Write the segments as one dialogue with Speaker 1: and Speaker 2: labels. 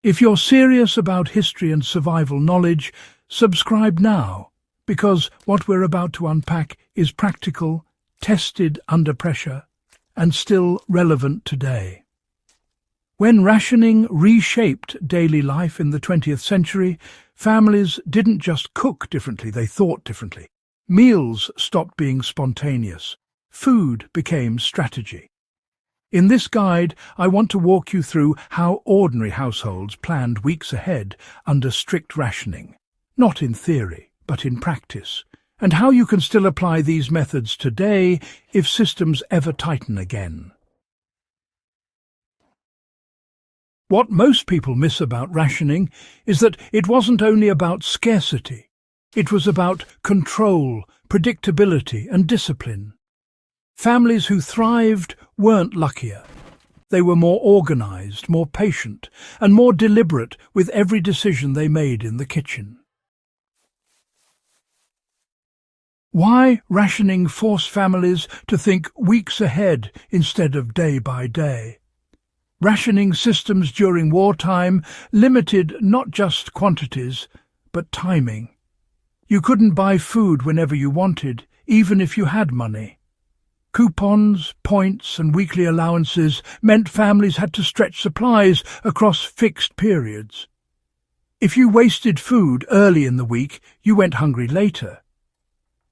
Speaker 1: If you're serious about history and survival knowledge, subscribe now, because what we're about to unpack is practical, tested under pressure, and still relevant today. When rationing reshaped daily life in the 20th century, families didn't just cook differently, they thought differently. Meals stopped being spontaneous. Food became strategy. In this guide, I want to walk you through how ordinary households planned weeks ahead under strict rationing, not in theory, but in practice, and how you can still apply these methods today if systems ever tighten again. What most people miss about rationing is that it wasn't only about scarcity. It was about control, predictability, and discipline. Families who thrived weren't luckier. They were more organized, more patient, and more deliberate with every decision they made in the kitchen. Why rationing forced families to think weeks ahead instead of day by day? Rationing systems during wartime limited not just quantities, but timing. You couldn't buy food whenever you wanted, even if you had money. Coupons, points, and weekly allowances meant families had to stretch supplies across fixed periods. If you wasted food early in the week, you went hungry later.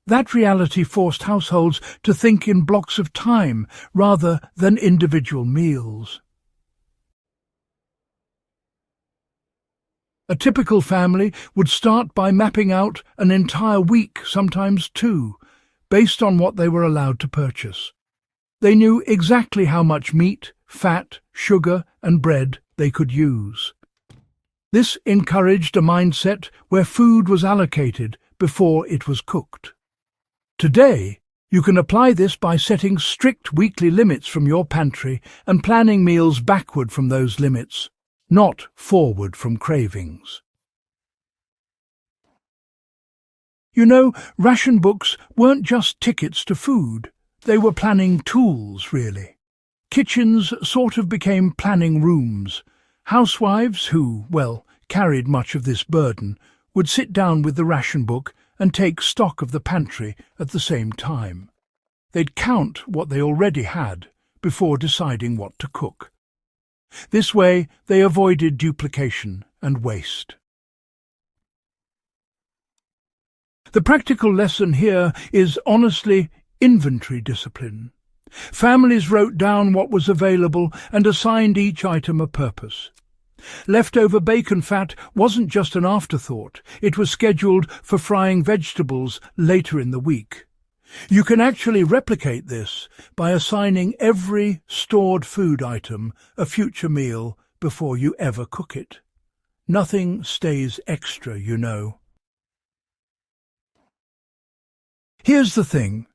Speaker 1: That reality forced households to think in blocks of time rather than individual meals. A typical family would start by mapping out an entire week, sometimes two, based on what they were allowed to purchase. They knew exactly how much meat, fat, sugar, and bread they could use. This encouraged a mindset where food was allocated before it was cooked. Today, you can apply this by setting strict weekly limits from your pantry and planning meals backward from those limits, not forward from cravings. You know, ration books weren't just tickets to food. They were planning tools, really. Kitchens sort of became planning rooms. Housewives who, carried much of this burden, would sit down with the ration book and take stock of the pantry at the same time. They'd count what they already had before deciding what to cook. This way, they avoided duplication and waste. The practical lesson here is honestly inventory discipline. Families wrote down what was available and assigned each item a purpose. Leftover bacon fat wasn't just an afterthought, it was scheduled for frying vegetables later in the week. You can actually replicate this by assigning every stored food item a future meal before you ever cook it. Nothing stays extra, you know. Here's the thing.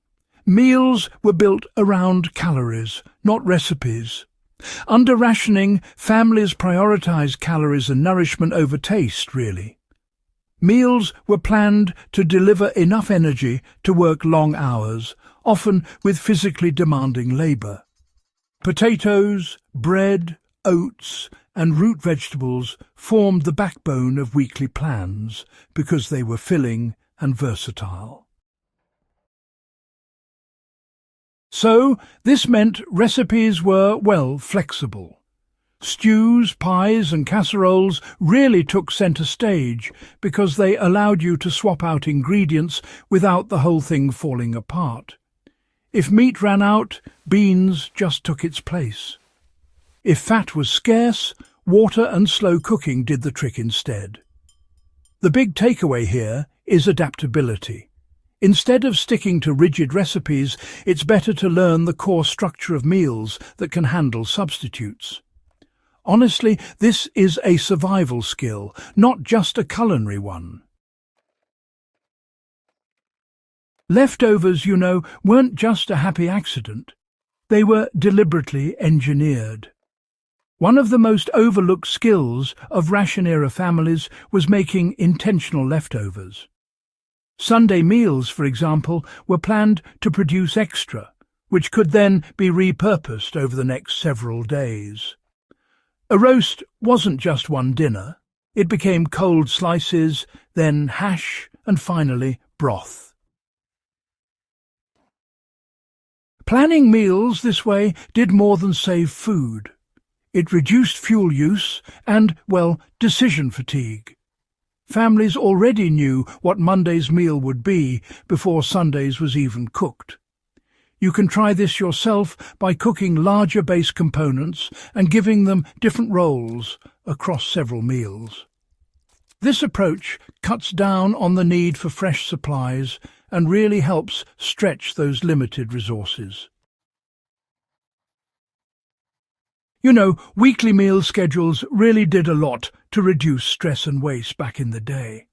Speaker 1: Meals were built around calories, not recipes. Under rationing, families prioritized calories and nourishment over taste, really. Meals were planned to deliver enough energy to work long hours, often with physically demanding labor. Potatoes, bread, oats, and root vegetables formed the backbone of weekly plans because they were filling and versatile. So, this meant recipes were, flexible. Stews, pies and casseroles really took centre stage because they allowed you to swap out ingredients without the whole thing falling apart. If meat ran out, beans just took its place. If fat was scarce, water and slow cooking did the trick instead. The big takeaway here is adaptability. Instead of sticking to rigid recipes, it's better to learn the core structure of meals that can handle substitutes. Honestly, this is a survival skill, not just a culinary one. Leftovers, weren't just a happy accident. They were deliberately engineered. One of the most overlooked skills of ration-era families was making intentional leftovers. Sunday meals, for example, were planned to produce extra, which could then be repurposed over the next several days. A roast wasn't just one dinner. It became cold slices, then hash, and finally broth. Planning meals this way did more than save food. It reduced fuel use and, well, decision fatigue. Families already knew what Monday's meal would be before Sunday's was even cooked. You can try this yourself by cooking larger base components and giving them different roles across several meals. This approach cuts down on the need for fresh supplies and really helps stretch those limited resources. You know, weekly meal schedules really did a lot to reduce stress and waste back in the day.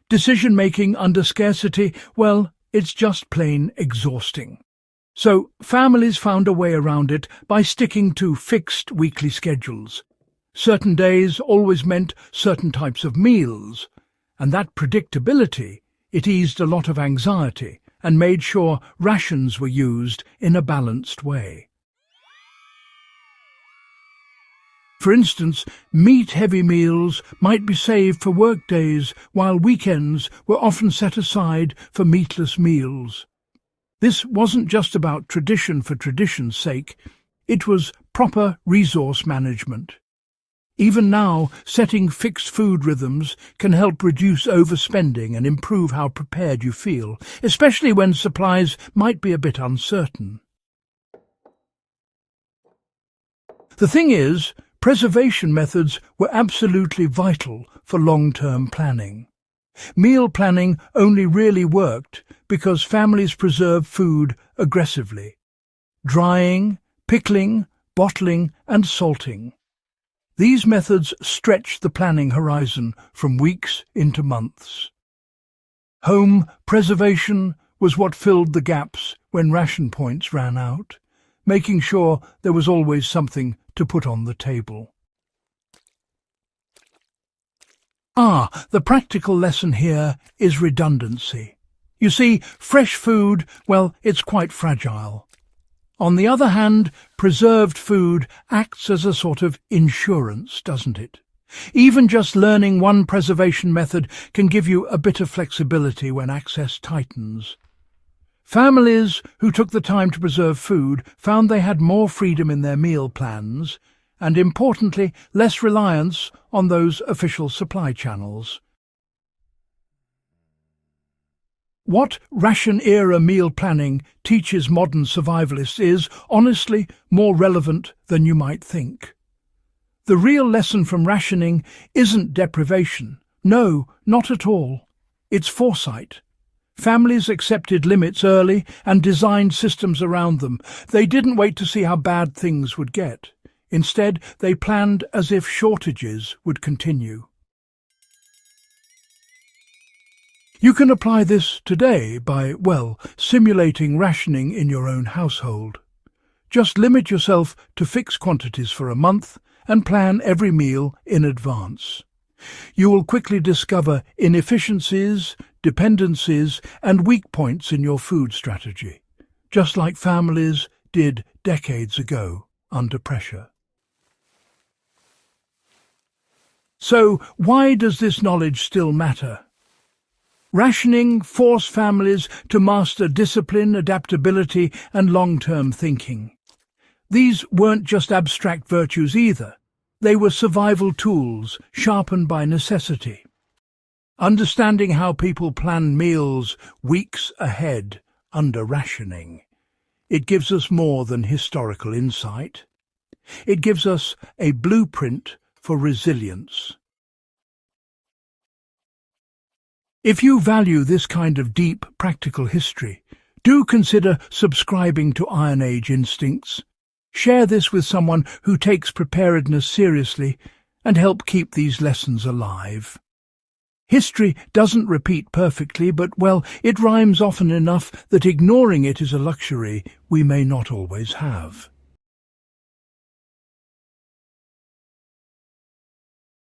Speaker 1: Decision-making under scarcity, well, it's just plain exhausting. So families found a way around it by sticking to fixed weekly schedules. Certain days always meant certain types of meals, and that predictability, it eased a lot of anxiety and made sure rations were used in a balanced way. For instance, meat-heavy meals might be saved for workdays, while weekends were often set aside for meatless meals. This wasn't just about tradition for tradition's sake, it was proper resource management. Even now, setting fixed food rhythms can help reduce overspending and improve how prepared you feel, especially when supplies might be a bit uncertain. The thing is, preservation methods were absolutely vital for long-term planning. Meal planning only really worked because families preserved food aggressively. Drying, pickling, bottling and salting. These methods stretched the planning horizon from weeks into months. Home preservation was what filled the gaps when ration points ran out, making sure there was always something to put on the table. The practical lesson here is redundancy. You see, fresh food, well, it's quite fragile. On the other hand, preserved food acts as a sort of insurance, doesn't it? Even just learning one preservation method can give you a bit of flexibility when access tightens. Families who took the time to preserve food found they had more freedom in their meal plans and, importantly, less reliance on those official supply channels. What ration-era meal planning teaches modern survivalists is, honestly, more relevant than you might think. The real lesson from rationing isn't deprivation. No, not at all. It's foresight. Families accepted limits early and designed systems around them. They didn't wait to see how bad things would get. Instead, they planned as if shortages would continue. You can apply this today by, well, simulating rationing in your own household. Just limit yourself to fixed quantities for a month and plan every meal in advance. You will quickly discover inefficiencies, dependencies, and weak points in your food strategy, just like families did decades ago under pressure. So, why does this knowledge still matter? Rationing forced families to master discipline, adaptability, and long-term thinking. These weren't just abstract virtues either. They were survival tools sharpened by necessity. Understanding how people plan meals weeks ahead under rationing. It gives us more than historical insight. It gives us a blueprint for resilience. If you value this kind of deep, practical history, do consider subscribing to Iron Age Instincts. Share this with someone who takes preparedness seriously and help keep these lessons alive. History doesn't repeat perfectly, but, well, it rhymes often enough that ignoring it is a luxury we may not always have.